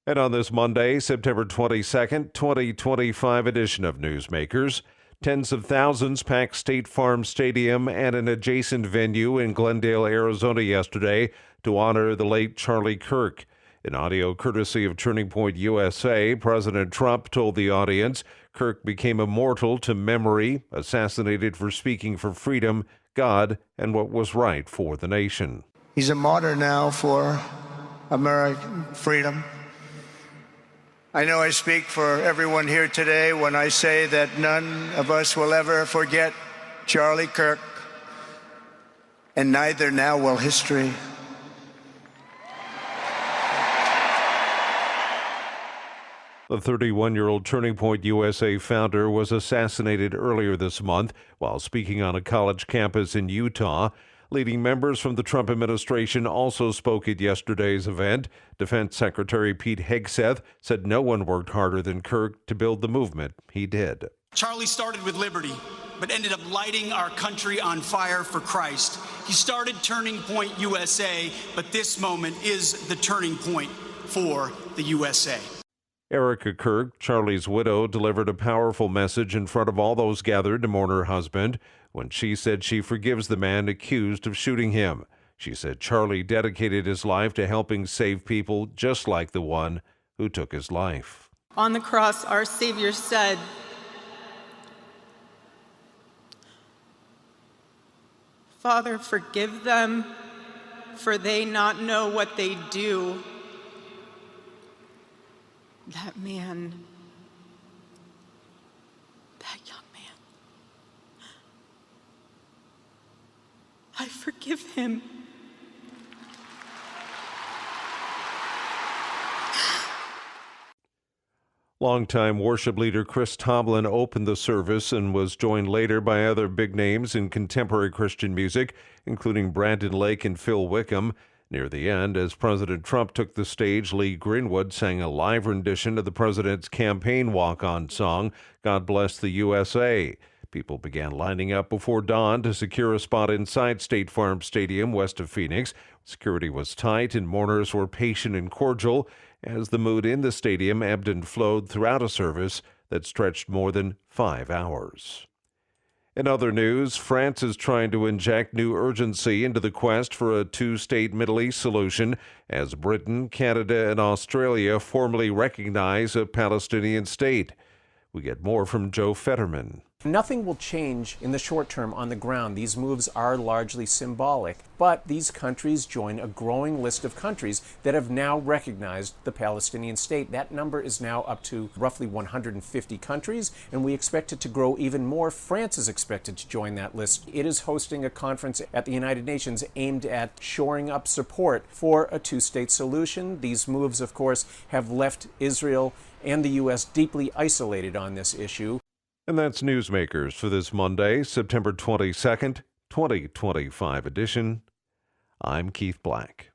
And on this Monday, September 22nd, 2025 edition of Newsmakers, tens of thousands packed State Farm Stadium and an adjacent venue in Glendale, Arizona yesterday to honor the late Charlie Kirk. In audio courtesy of Turning Point USA, President Trump told the audience Kirk became immortal to memory, assassinated for speaking for freedom, God, and what was right for the nation. He's a martyr now for American freedom. I know I speak for everyone here today when I say that none of us will ever forget Charlie Kirk, and neither now will history. The 31-year-old Turning Point USA founder was assassinated earlier this month while speaking on a college campus in Utah. Leading members from the Trump administration also spoke at yesterday's event. Defense Secretary Pete Hegseth said no one worked harder than Kirk to build the movement he did. Charlie started with liberty, but ended up lighting our country on fire for Christ. He started Turning Point USA, but this moment is the turning point for the USA. Erica Kirk, Charlie's widow, delivered a powerful message in front of all those gathered to mourn her husband when she said she forgives the man accused of shooting him. She said Charlie dedicated his life to helping save people just like the one who took his life. On the cross, our Savior said, "Father, forgive them, for they not know what they do." That man, that young man, I forgive him. Longtime worship leader Chris Tomlin opened the service and was joined later by other big names in contemporary Christian music, including Brandon Lake and Phil Wickham. Near the end, as President Trump took the stage, Lee Greenwood sang a live rendition of the president's campaign walk-on song, God Bless the USA. People began lining up before dawn to secure a spot inside State Farm Stadium west of Phoenix. Security was tight and mourners were patient and cordial as the mood in the stadium ebbed and flowed throughout a service that stretched more than 5 hours. In other news, France is trying to inject new urgency into the quest for a two-state Middle East solution as Britain, Canada, and Australia formally recognize a Palestinian state. We get more from Joe Fetterman. Nothing will change in the short term on the ground. These moves are largely symbolic, but these countries join a growing list of countries that have now recognized the Palestinian state. That number is now up to roughly 150 countries, and we expect it to grow even more. France is expected to join that list. It is hosting a conference at the United Nations aimed at shoring up support for a two-state solution. These moves, of course, have left Israel and the U.S. deeply isolated on this issue. And that's Newsmakers for this Monday, September 22nd, 2025 edition. I'm Keith Black.